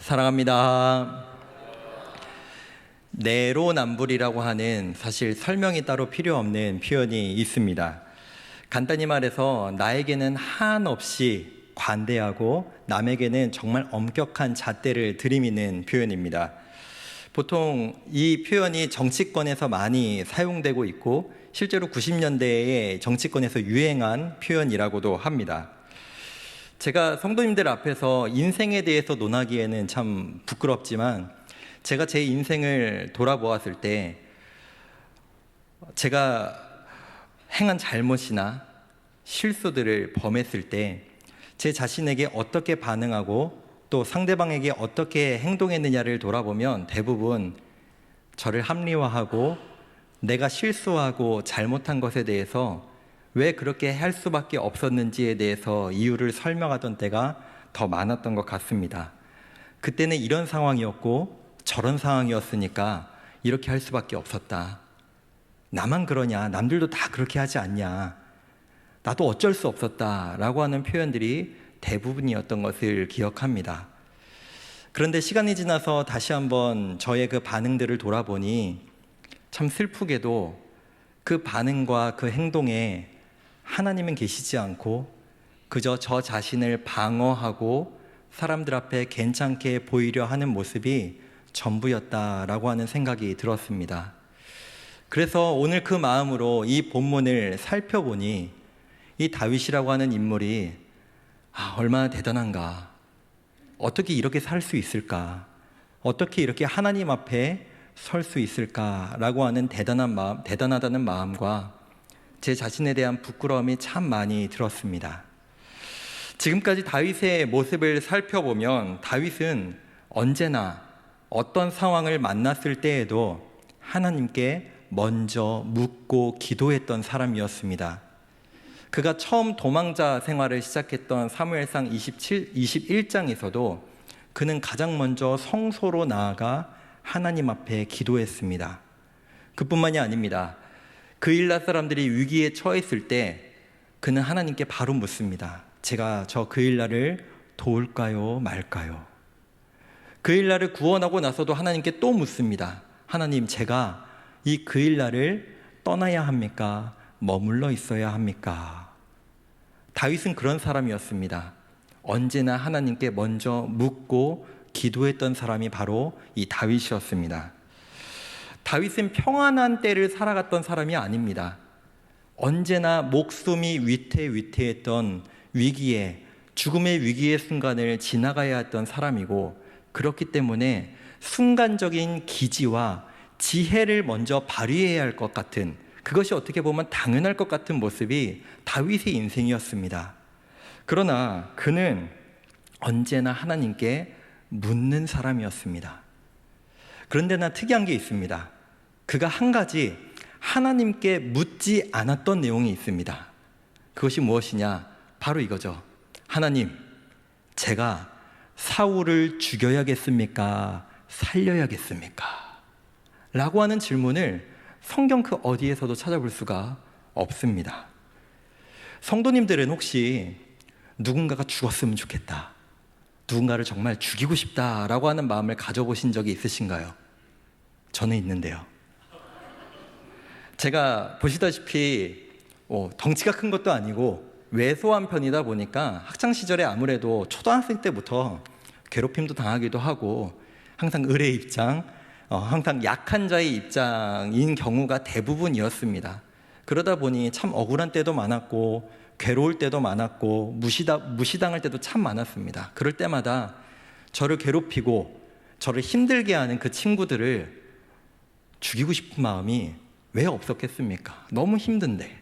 사랑합니다. 내로남불이라고 하는 사실 설명이 따로 필요 없는 표현이 있습니다. 간단히 말해서 나에게는 한없이 관대하고 남에게는 정말 엄격한 잣대를 들이미는 표현입니다. 보통 이 표현이 정치권에서 많이 사용되고 있고 실제로 90년대에 정치권에서 유행한 표현이라고도 합니다. 제가 성도님들 앞에서 인생에 대해서 논하기에는 참 부끄럽지만 제가 제 인생을 돌아보았을 때 제가 행한 잘못이나 실수들을 범했을 때 제 자신에게 어떻게 반응하고 또 상대방에게 어떻게 행동했느냐를 돌아보면 대부분 저를 합리화하고 내가 실수하고 잘못한 것에 대해서 왜 그렇게 할 수밖에 없었는지에 대해서 이유를 설명하던 때가 더 많았던 것 같습니다. 그때는 이런 상황이었고 저런 상황이었으니까 이렇게 할 수밖에 없었다. 나만 그러냐? 남들도 다 그렇게 하지 않냐? 나도 어쩔 수 없었다 라고 하는 표현들이 대부분이었던 것을 기억합니다. 그런데 시간이 지나서 다시 한번 저의 그 반응들을 돌아보니 참 슬프게도 그 반응과 그 행동에 하나님은 계시지 않고 그저 저 자신을 방어하고 사람들 앞에 괜찮게 보이려 하는 모습이 전부였다라고 하는 생각이 들었습니다. 그래서 오늘 그 마음으로 이 본문을 살펴보니 이 다윗이라고 하는 인물이 얼마나 대단한가, 어떻게 이렇게 살 수 있을까, 어떻게 이렇게 하나님 앞에 설 수 있을까라고 하는 대단하다는 마음과 제 자신에 대한 부끄러움이 참 많이 들었습니다. 지금까지 다윗의 모습을 살펴보면 다윗은 언제나 어떤 상황을 만났을 때에도 하나님께 먼저 묻고 기도했던 사람이었습니다. 그가 처음 도망자 생활을 시작했던 사무엘상 21장에서도 그는 가장 먼저 성소로 나아가 하나님 앞에 기도했습니다. 그뿐만이 아닙니다. 그일랏 사람들이 위기에 처했을 때 그는 하나님께 바로 묻습니다. 제가 저 그일랏을 도울까요 말까요? 그일랏을 구원하고 나서도 하나님께 또 묻습니다. 하나님, 제가 이 그일랏을 떠나야 합니까? 머물러 있어야 합니까? 다윗은 그런 사람이었습니다. 언제나 하나님께 먼저 묻고 기도했던 사람이 바로 이 다윗이었습니다. 다윗은 평안한 때를 살아갔던 사람이 아닙니다. 언제나 목숨이 위태위태했던 위기에, 죽음의 위기의 순간을 지나가야 했던 사람이고, 그렇기 때문에 순간적인 기지와 지혜를 먼저 발휘해야 할 것 같은, 그것이 어떻게 보면 당연할 것 같은 모습이 다윗의 인생이었습니다. 그러나 그는 언제나 하나님께 묻는 사람이었습니다. 그런데 특이한 게 있습니다. 그가 한 가지 하나님께 묻지 않았던 내용이 있습니다. 그것이 무엇이냐? 바로 이거죠. 하나님, 제가 사울을 죽여야겠습니까? 살려야겠습니까? 라고 하는 질문을 성경 그 어디에서도 찾아볼 수가 없습니다. 성도님들은 혹시 누군가가 죽었으면 좋겠다, 누군가를 정말 죽이고 싶다라고 하는 마음을 가져보신 적이 있으신가요? 저는 있는데요. 제가 보시다시피 덩치가 큰 것도 아니고 왜소한 편이다 보니까 학창시절에 아무래도 초등학생 때부터 괴롭힘도 당하기도 하고 항상 을의 입장, 항상 약한 자의 입장인 경우가 대부분이었습니다. 그러다 보니 참 억울한 때도 많았고 괴로울 때도 많았고 무시당할 때도 참 많았습니다. 그럴 때마다 저를 괴롭히고 저를 힘들게 하는 그 친구들을 죽이고 싶은 마음이 왜 없었겠습니까? 너무 힘든데.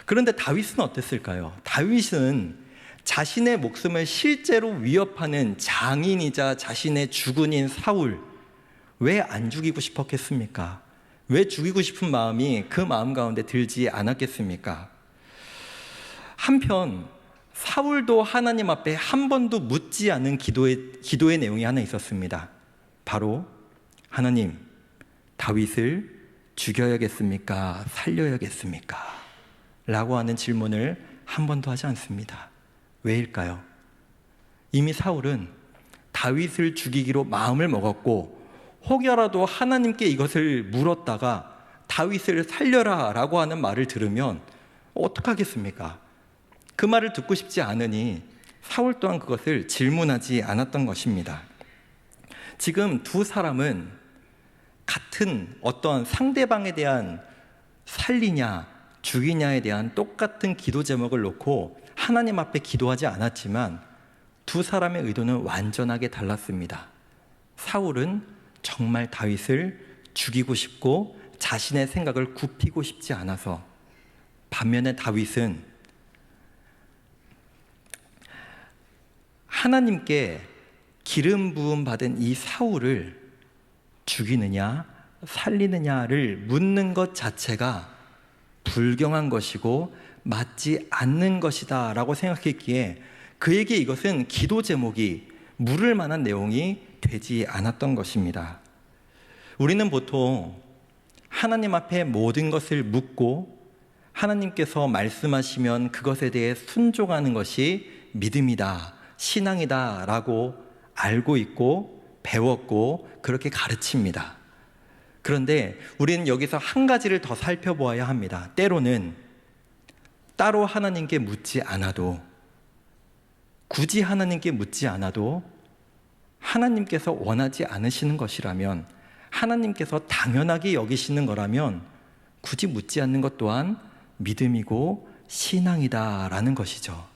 그런데 다윗은 어땠을까요? 다윗은 자신의 목숨을 실제로 위협하는 장인이자 자신의 주군인 사울, 왜 안 죽이고 싶었겠습니까? 왜 죽이고 싶은 마음이 그 마음 가운데 들지 않았겠습니까? 한편 사울도 하나님 앞에 한 번도 묻지 않은 기도의 내용이 하나 있었습니다. 바로 하나님, 다윗을 죽여야겠습니까? 살려야겠습니까? 라고 하는 질문을 한 번도 하지 않습니다. 왜일까요? 이미 사울은 다윗을 죽이기로 마음을 먹었고 혹여라도 하나님께 이것을 물었다가 다윗을 살려라 라고 하는 말을 들으면 어떡하겠습니까? 그 말을 듣고 싶지 않으니 사울 또한 그것을 질문하지 않았던 것입니다. 지금 두 사람은 같은 어떤 상대방에 대한 살리냐 죽이냐에 대한 똑같은 기도 제목을 놓고 하나님 앞에 기도하지 않았지만 두 사람의 의도는 완전하게 달랐습니다. 사울은 정말 다윗을 죽이고 싶고 자신의 생각을 굽히고 싶지 않아서, 반면에 다윗은 하나님께 기름 부음 받은 이 사울을 죽이느냐 살리느냐를 묻는 것 자체가 불경한 것이고 맞지 않는 것이다 라고 생각했기에 그에게 이것은 기도 제목이 물을 만한 내용이 되지 않았던 것입니다. 우리는 보통 하나님 앞에 모든 것을 묻고 하나님께서 말씀하시면 그것에 대해 순종하는 것이 믿음이다, 신앙이다 라고 알고 있고 배웠고 그렇게 가르칩니다. 그런데 우리는 여기서 한 가지를 더 살펴보아야 합니다. 때로는 따로 하나님께 묻지 않아도, 굳이 하나님께 묻지 않아도 하나님께서 원하지 않으시는 것이라면, 하나님께서 당연하게 여기시는 거라면 굳이 묻지 않는 것 또한 믿음이고 신앙이다라는 것이죠.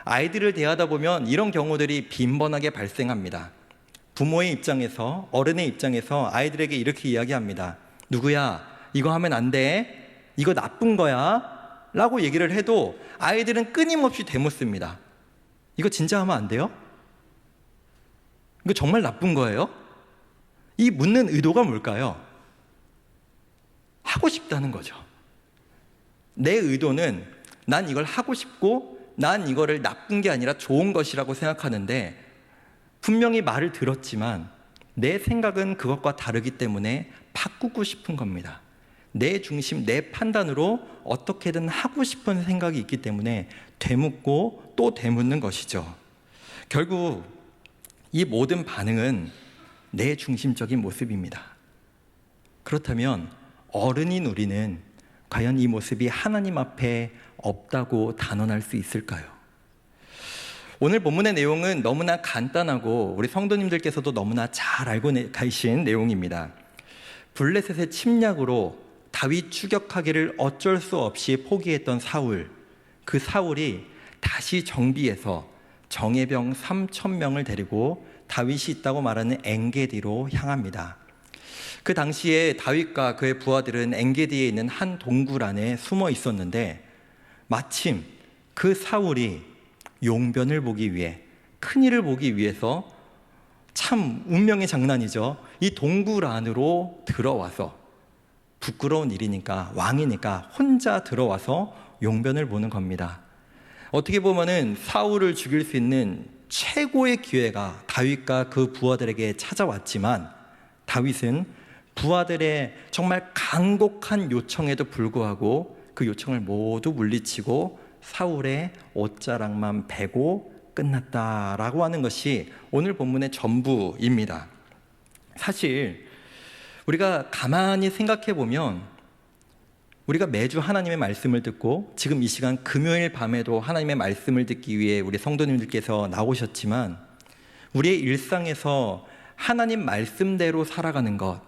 아이들을 대하다 보면 이런 경우들이 빈번하게 발생합니다. 부모의 입장에서, 어른의 입장에서 아이들에게 이렇게 이야기합니다. 누구야, 이거 하면 안 돼, 이거 나쁜 거야 라고 얘기를 해도 아이들은 끊임없이 되묻습니다. 이거 진짜 하면 안 돼요? 이거 정말 나쁜 거예요? 이 묻는 의도가 뭘까요? 하고 싶다는 거죠. 내 의도는 난 이걸 하고 싶고 난 이거를 나쁜 게 아니라 좋은 것이라고 생각하는데, 분명히 말을 들었지만 내 생각은 그것과 다르기 때문에 바꾸고 싶은 겁니다. 내 중심, 내 판단으로 어떻게든 하고 싶은 생각이 있기 때문에 되묻고 또 되묻는 것이죠. 결국 이 모든 반응은 내 중심적인 모습입니다. 그렇다면 어른인 우리는 과연 이 모습이 하나님 앞에 없다고 단언할 수 있을까요? 오늘 본문의 내용은 너무나 간단하고 우리 성도님들께서도 너무나 잘 알고 계신 내용입니다. 블레셋의 침략으로 다윗 추격하기를 어쩔 수 없이 포기했던 사울, 그 사울이 다시 정비해서 정예병 3,000명을 데리고 다윗이 있다고 말하는 엔게디로 향합니다. 그 당시에 다윗과 그의 부하들은 엔게디에 있는 한 동굴 안에 숨어 있었는데, 마침 그 사울이 용변을 보기 위해, 큰일을 보기 위해서, 참 운명의 장난이죠, 이 동굴 안으로 들어와서, 부끄러운 일이니까, 왕이니까 혼자 들어와서 용변을 보는 겁니다. 어떻게 보면은 사울을 죽일 수 있는 최고의 기회가 다윗과 그 부하들에게 찾아왔지만, 다윗은 부하들의 정말 간곡한 요청에도 불구하고 그 요청을 모두 물리치고 사울의 옷자락만 베고 끝났다라고 하는 것이 오늘 본문의 전부입니다. 사실 우리가 가만히 생각해 보면, 우리가 매주 하나님의 말씀을 듣고 지금 이 시간 금요일 밤에도 하나님의 말씀을 듣기 위해 우리 성도님들께서 나오셨지만, 우리의 일상에서 하나님 말씀대로 살아가는 것,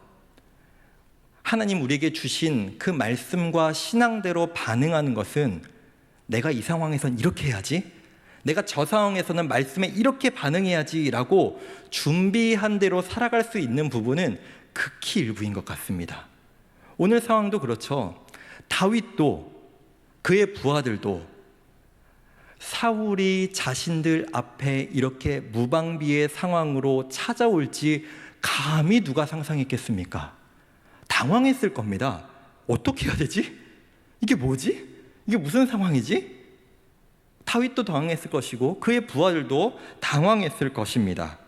하나님 우리에게 주신 그 말씀과 신앙대로 반응하는 것은, 내가 이 상황에선 이렇게 해야지, 내가 저 상황에서는 말씀에 이렇게 반응해야지 라고 준비한 대로 살아갈 수 있는 부분은 극히 일부인 것 같습니다. 오늘 상황도 그렇죠. 다윗도 그의 부하들도 사울이 자신들 앞에 이렇게 무방비의 상황으로 찾아올지 감히 누가 상상했겠습니까? 당황했을 겁니다. 어떻게 해야 되지? 이게 뭐지? 이게 무슨 상황이지? 다윗도 당황했을 것이고 그의 부하들도 당황했을 것입니다.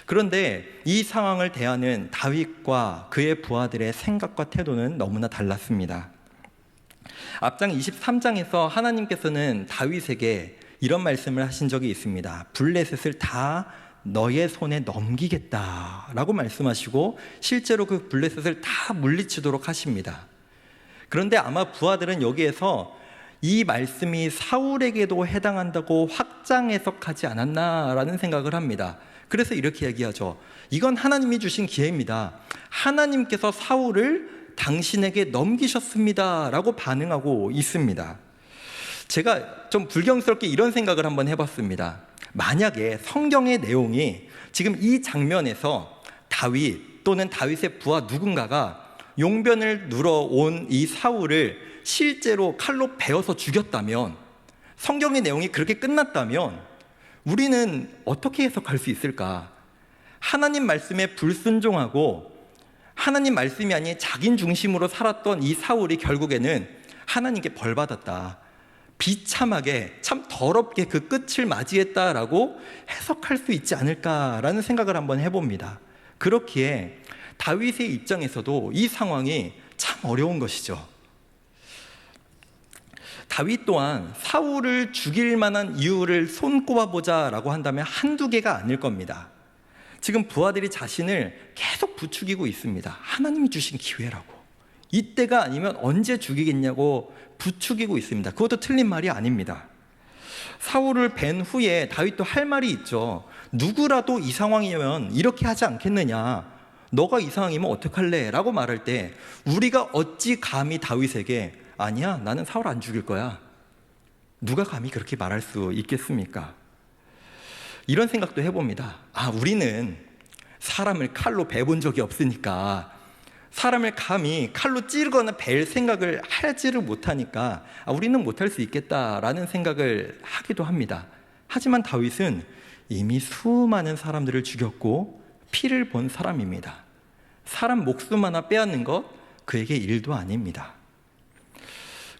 그런데 이 상황을 대하는 다윗과 그의 부하들의 생각과 태도는 너무나 달랐습니다. 앞장 23장에서 하나님께서는 다윗에게 이런 말씀을 하신 적이 있습니다. 블레셋을 다 너의 손에 넘기겠다라고 말씀하시고 실제로 그 블레셋을 다 물리치도록 하십니다. 그런데 아마 부하들은 여기에서 이 말씀이 사울에게도 해당한다고 확장 해석하지 않았나라는 생각을 합니다. 그래서 이렇게 얘기하죠. 이건 하나님이 주신 기회입니다. 하나님께서 사울을 당신에게 넘기셨습니다 라고 반응하고 있습니다. 제가 좀 불경스럽게 이런 생각을 한번 해봤습니다. 만약에 성경의 내용이 지금 이 장면에서 다윗 또는 다윗의 부하 누군가가 용변을 눌러온 이 사울을 실제로 칼로 베어서 죽였다면, 성경의 내용이 그렇게 끝났다면 우리는 어떻게 해석할 수 있을까? 하나님 말씀에 불순종하고 하나님 말씀이 아닌 자기 중심으로 살았던 이 사울이 결국에는 하나님께 벌받았다, 비참하게 참 더럽게 그 끝을 맞이했다라고 해석할 수 있지 않을까라는 생각을 한번 해봅니다. 그렇기에 다윗의 입장에서도 이 상황이 참 어려운 것이죠. 다윗 또한 사울을 죽일 만한 이유를 손꼽아보자라고 한다면 한두 개가 아닐 겁니다. 지금 부하들이 자신을 계속 부추기고 있습니다. 하나님이 주신 기회라고, 이때가 아니면 언제 죽이겠냐고 부추기고 있습니다. 그것도 틀린 말이 아닙니다. 사울을 뵌 후에 다윗도 할 말이 있죠. 누구라도 이 상황이면 이렇게 하지 않겠느냐, 너가 이 상황이면 어떡할래? 라고 말할 때 우리가 어찌 감히 다윗에게 아니야, 나는 사울 안 죽일 거야, 누가 감히 그렇게 말할 수 있겠습니까? 이런 생각도 해봅니다. 우리는 사람을 칼로 베본 적이 없으니까, 사람을 감히 칼로 찌르거나 벨 생각을 하지를 못하니까 우리는 못할 수 있겠다라는 생각을 하기도 합니다. 하지만 다윗은 이미 수많은 사람들을 죽였고 피를 본 사람입니다. 사람 목숨 하나 빼앗는 것 그에게 일도 아닙니다.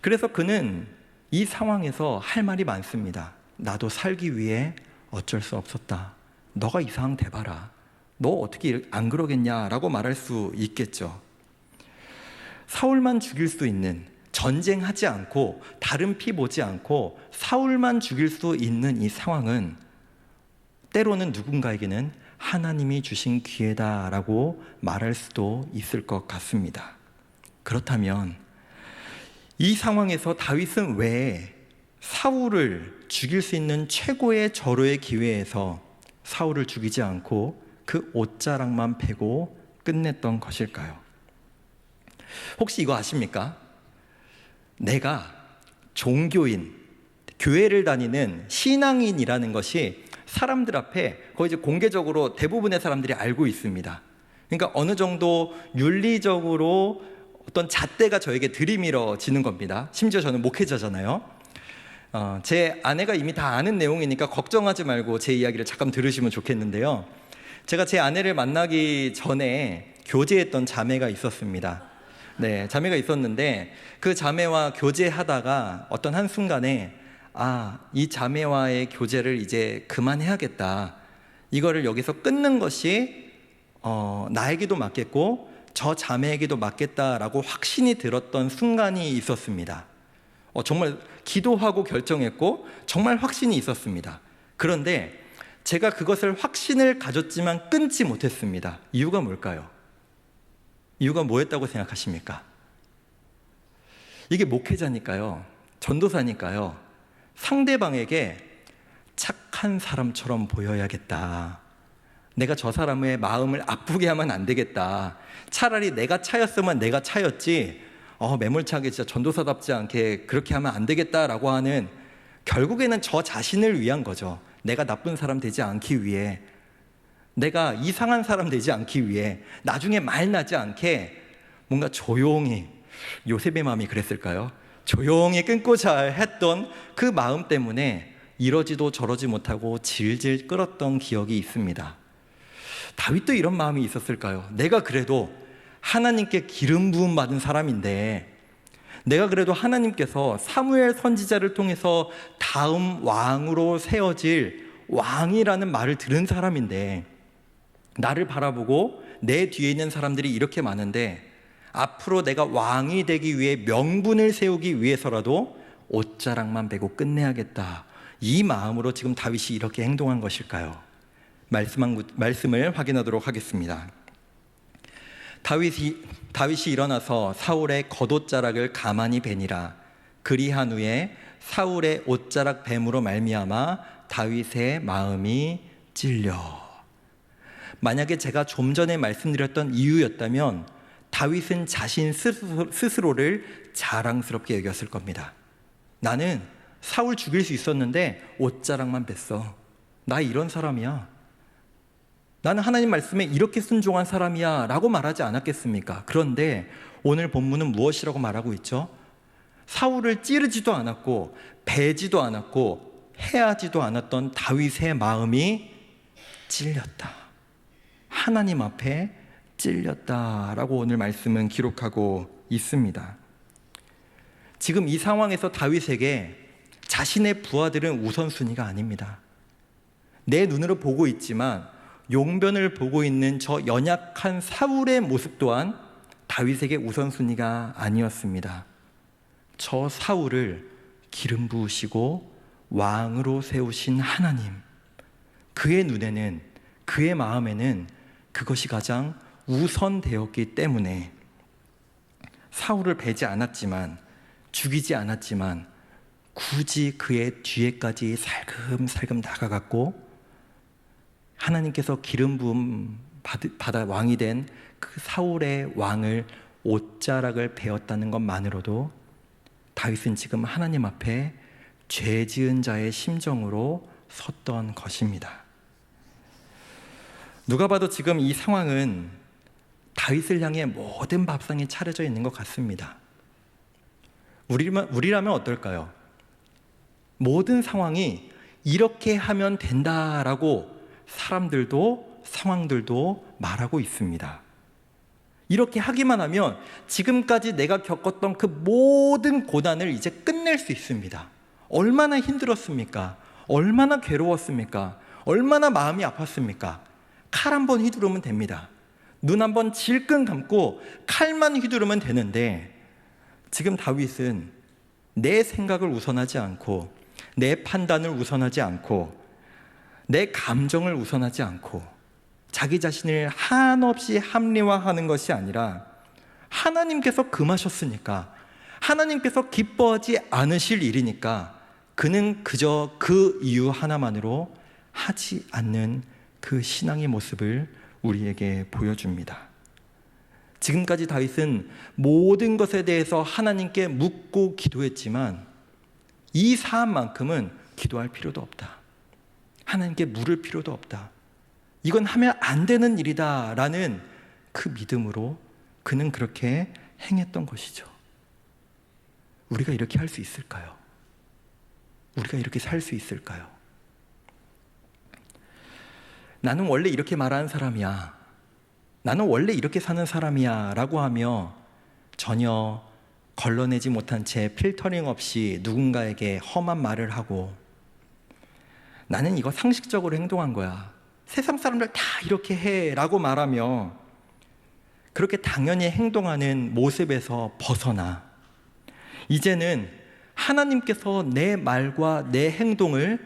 그래서 그는 이 상황에서 할 말이 많습니다. 나도 살기 위해 어쩔 수 없었다. 너가 이 상황 대봐라. 너 어떻게 안 그러겠냐라고 말할 수 있겠죠. 사울만 죽일 수 있는, 전쟁하지 않고 다른 피 보지 않고 사울만 죽일 수 있는 이 상황은 때로는 누군가에게는 하나님이 주신 기회다라고 말할 수도 있을 것 같습니다. 그렇다면 이 상황에서 다윗은 왜 사울을 죽일 수 있는 최고의 절호의 기회에서 사울을 죽이지 않고 그 옷자락만 베고 끝냈던 것일까요? 혹시 이거 아십니까? 내가 종교인, 교회를 다니는 신앙인이라는 것이 사람들 앞에 거의 이제 공개적으로 대부분의 사람들이 알고 있습니다. 그러니까 어느 정도 윤리적으로 어떤 잣대가 저에게 들이밀어지는 겁니다. 심지어 저는 목회자잖아요. 제 아내가 이미 다 아는 내용이니까 걱정하지 말고 제 이야기를 잠깐 들으시면 좋겠는데요. 제가 제 아내를 만나기 전에 교제했던 자매가 있었습니다. 네, 자매가 있었는데 그 자매와 교제하다가 어떤 한순간에 이 자매와의 교제를 이제 그만해야겠다, 이거를 여기서 끊는 것이 나에게도 맞겠고 저 자매에게도 맞겠다라고 확신이 들었던 순간이 있었습니다. 정말 기도하고 결정했고 정말 확신이 있었습니다. 그런데 제가 그것을 확신을 가졌지만 끊지 못했습니다. 이유가 뭘까요? 이유가 뭐였다고 생각하십니까? 이게 목회자니까요, 전도사니까요, 상대방에게 착한 사람처럼 보여야겠다, 내가 저 사람의 마음을 아프게 하면 안 되겠다, 차라리 내가 차였으면 내가 차였지 매몰차게 진짜 전도사답지 않게 그렇게 하면 안 되겠다라고 하는, 결국에는 저 자신을 위한 거죠. 내가 나쁜 사람 되지 않기 위해, 내가 이상한 사람 되지 않기 위해, 나중에 말 나지 않게 뭔가 조용히, 요셉의 마음이 그랬을까요? 조용히 끊고자 했던 그 마음 때문에 이러지도 저러지 못하고 질질 끌었던 기억이 있습니다. 다윗도 이런 마음이 있었을까요? 내가 그래도 하나님께 기름 부음 받은 사람인데, 내가 그래도 하나님께서 사무엘 선지자를 통해서 다음 왕으로 세워질 왕이라는 말을 들은 사람인데, 나를 바라보고 내 뒤에 있는 사람들이 이렇게 많은데 앞으로 내가 왕이 되기 위해 명분을 세우기 위해서라도 옷자락만 베고 끝내야겠다, 이 마음으로 지금 다윗이 이렇게 행동한 것일까요? 말씀을 확인하도록 하겠습니다. 다윗이 일어나서 사울의 겉옷자락을 가만히 베니라. 그리한 후에 사울의 옷자락 뱀으로 말미암아 다윗의 마음이 찔려. 만약에 제가 좀 전에 말씀드렸던 이유였다면 다윗은 자신 스스로를 자랑스럽게 여겼을 겁니다. 나는 사울 죽일 수 있었는데 옷자락만 뺐어. 나 이런 사람이야. 나는 하나님 말씀에 이렇게 순종한 사람이야 라고 말하지 않았겠습니까? 그런데 오늘 본문은 무엇이라고 말하고 있죠? 사울을 찌르지도 않았고 베지도 않았고 해하지도 않았던 다윗의 마음이 찔렸다. 하나님 앞에 찔렸다라고 오늘 말씀은 기록하고 있습니다. 지금 이 상황에서 다윗에게 자신의 부하들은 우선순위가 아닙니다. 내 눈으로 보고 있지만 용변을 보고 있는 저 연약한 사울의 모습 또한 다윗에게 우선순위가 아니었습니다. 저 사울을 기름 부으시고 왕으로 세우신 하나님, 그의 눈에는, 그의 마음에는 그것이 가장 우선되었기 때문에 사울을 베지 않았지만, 죽이지 않았지만 굳이 그의 뒤에까지 살금살금 다가갔고 하나님께서 기름 부음 받아 왕이 된 그 사울의 왕을 옷자락을 베었다는 것만으로도 다윗은 지금 하나님 앞에 죄 지은 자의 심정으로 섰던 것입니다. 누가 봐도 지금 이 상황은 다윗을 향해 모든 밥상이 차려져 있는 것 같습니다. 우리라면 어떨까요? 모든 상황이 이렇게 하면 된다라고 사람들도 상황들도 말하고 있습니다. 이렇게 하기만 하면 지금까지 내가 겪었던 그 모든 고난을 이제 끝낼 수 있습니다. 얼마나 힘들었습니까? 얼마나 괴로웠습니까? 얼마나 마음이 아팠습니까? 칼 한 번 휘두르면 됩니다. 눈 한 번 질끈 감고 칼만 휘두르면 되는데 지금 다윗은 내 생각을 우선하지 않고 내 판단을 우선하지 않고 내 감정을 우선하지 않고 자기 자신을 한없이 합리화하는 것이 아니라 하나님께서 금하셨으니까, 하나님께서 기뻐하지 않으실 일이니까 그는 그저 그 이유 하나만으로 하지 않는 그 신앙의 모습을 우리에게 보여줍니다. 지금까지 다윗은 모든 것에 대해서 하나님께 묻고 기도했지만 이 사안만큼은 기도할 필요도 없다. 하나님께 물을 필요도 없다. 이건 하면 안 되는 일이다 라는 그 믿음으로 그는 그렇게 행했던 것이죠. 우리가 이렇게 할 수 있을까요? 우리가 이렇게 살 수 있을까요? 나는 원래 이렇게 말하는 사람이야. 나는 원래 이렇게 사는 사람이야 라고 하며 전혀 걸러내지 못한 채 필터링 없이 누군가에게 험한 말을 하고 나는 이거 상식적으로 행동한 거야. 세상 사람들 다 이렇게 해 라고 말하며 그렇게 당연히 행동하는 모습에서 벗어나 이제는 하나님께서 내 말과 내 행동을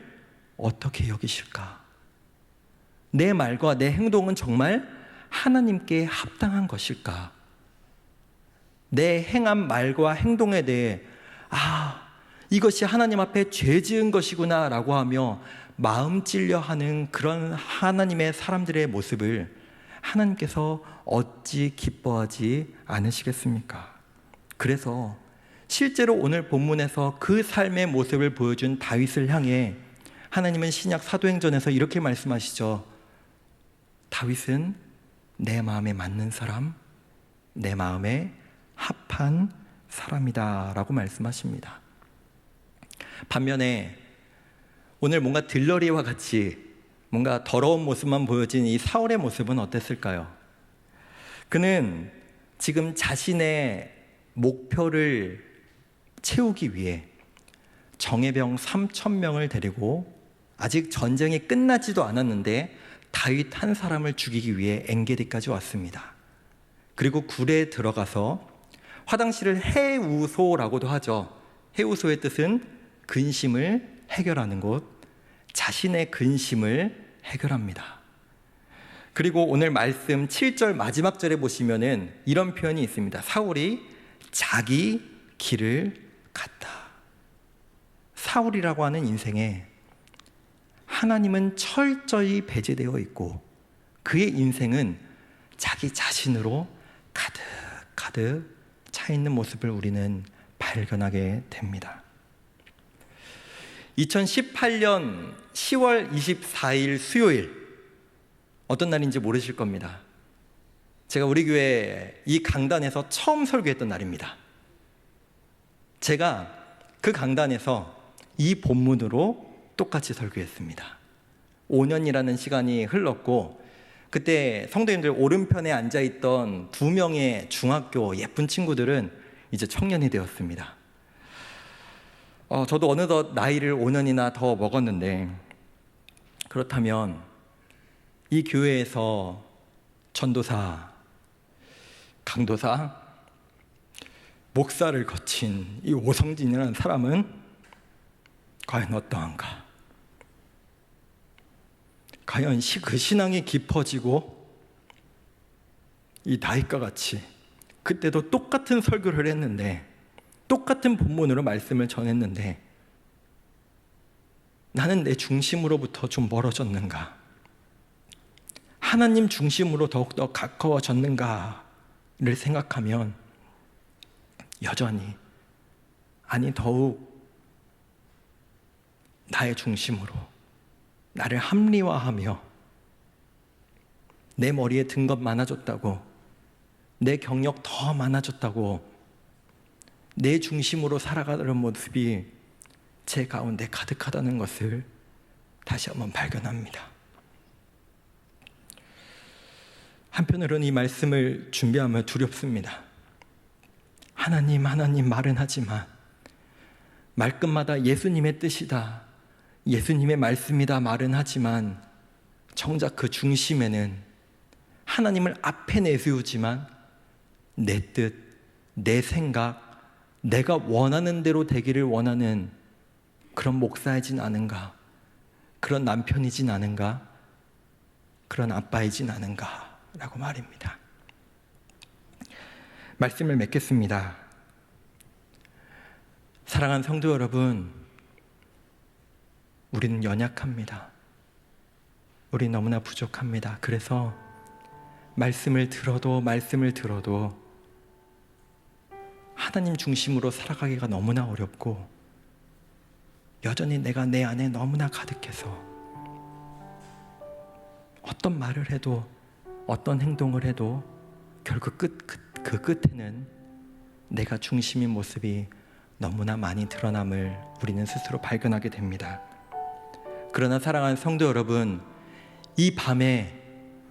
어떻게 여기실까? 내 말과 내 행동은 정말 하나님께 합당한 것일까? 내 행한 말과 행동에 대해 이것이 하나님 앞에 죄 지은 것이구나 라고 하며 마음 찔려하는 그런 하나님의 사람들의 모습을 하나님께서 어찌 기뻐하지 않으시겠습니까? 그래서 실제로 오늘 본문에서 그 삶의 모습을 보여준 다윗을 향해 하나님은 신약 사도행전에서 이렇게 말씀하시죠. 다윗은 내 마음에 맞는 사람, 내 마음에 합한 사람이다 라고 말씀하십니다. 반면에 오늘 뭔가 들러리와 같이 뭔가 더러운 모습만 보여진 이 사울의 모습은 어땠을까요? 그는 지금 자신의 목표를 채우기 위해 정예병 3,000명을 데리고 아직 전쟁이 끝나지도 않았는데 다윗 한 사람을 죽이기 위해 엔게디까지 왔습니다. 그리고 굴에 들어가서 화장실을 해우소라고도 하죠. 해우소의 뜻은 근심을 해결하는 곳, 자신의 근심을 해결합니다. 그리고 오늘 말씀 7절 마지막 절에 보시면은 이런 표현이 있습니다. 사울이 자기 길을 갔다. 사울이라고 하는 인생에 하나님은 철저히 배제되어 있고 그의 인생은 자기 자신으로 가득 차 있는 모습을 우리는 발견하게 됩니다. 2018년 10월 24일 수요일, 어떤 날인지 모르실 겁니다. 제가 우리 교회 이 강단에서 처음 설교했던 날입니다. 제가 그 강단에서 이 본문으로 똑같이 설교했습니다. 5년이라는 시간이 흘렀고 그때 성도님들 오른편에 앉아있던 2명의 중학교 예쁜 친구들은 이제 청년이 되었습니다. 저도 어느덧 나이를 5년이나 더 먹었는데, 그렇다면 이 교회에서 전도사, 강도사, 목사를 거친 이 오성진이라는 사람은 과연 어떠한가? 과연 그 신앙이 깊어지고 이 다윗과 같이 그때도 똑같은 설교를 했는데 똑같은 본문으로 말씀을 전했는데 나는 내 중심으로부터 좀 멀어졌는가? 하나님 중심으로 더욱더 가까워졌는가를 생각하면 여전히, 아니 더욱 나의 중심으로 나를 합리화하며 내 머리에 든 것 많아졌다고, 내 경력 더 많아졌다고 내 중심으로 살아가는 모습이 제 가운데 가득하다는 것을 다시 한번 발견합니다. 한편으로는 이 말씀을 준비하며 두렵습니다. 하나님 말은 하지만 말끝마다 예수님의 뜻이다, 예수님의 말씀이다 말은 하지만 정작 그 중심에는 하나님을 앞에 내세우지만 내 뜻, 내 생각, 내가 원하는 대로 되기를 원하는 그런 목사이진 않은가, 그런 남편이진 않은가, 그런 아빠이진 않은가 라고 말입니다. 말씀을 맺겠습니다. 사랑하는 성도 여러분, 우리는 연약합니다. 우리 너무나 부족합니다. 그래서 말씀을 들어도 하나님 중심으로 살아가기가 너무나 어렵고 여전히 내가 내 안에 너무나 가득해서 어떤 말을 해도 어떤 행동을 해도 결국 그 끝에는 내가 중심인 모습이 너무나 많이 드러남을 우리는 스스로 발견하게 됩니다. 그러나 사랑하는 성도 여러분, 이 밤에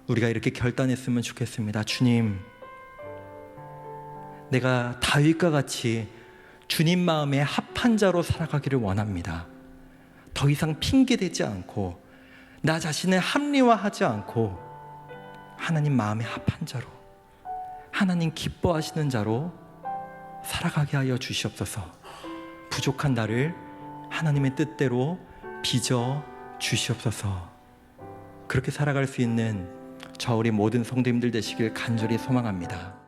우리가 이렇게 결단했으면 좋겠습니다. 주님, 내가 다윗과 같이 주님 마음에 합한 자로 살아가기를 원합니다. 더 이상 핑계대지 않고 나 자신을 합리화하지 않고 하나님 마음에 합한 자로, 하나님 기뻐하시는 자로 살아가게 하여 주시옵소서. 부족한 나를 하나님의 뜻대로 빚어 주시옵소서. 그렇게 살아갈 수 있는 저 우리 모든 성도님들 되시길 간절히 소망합니다.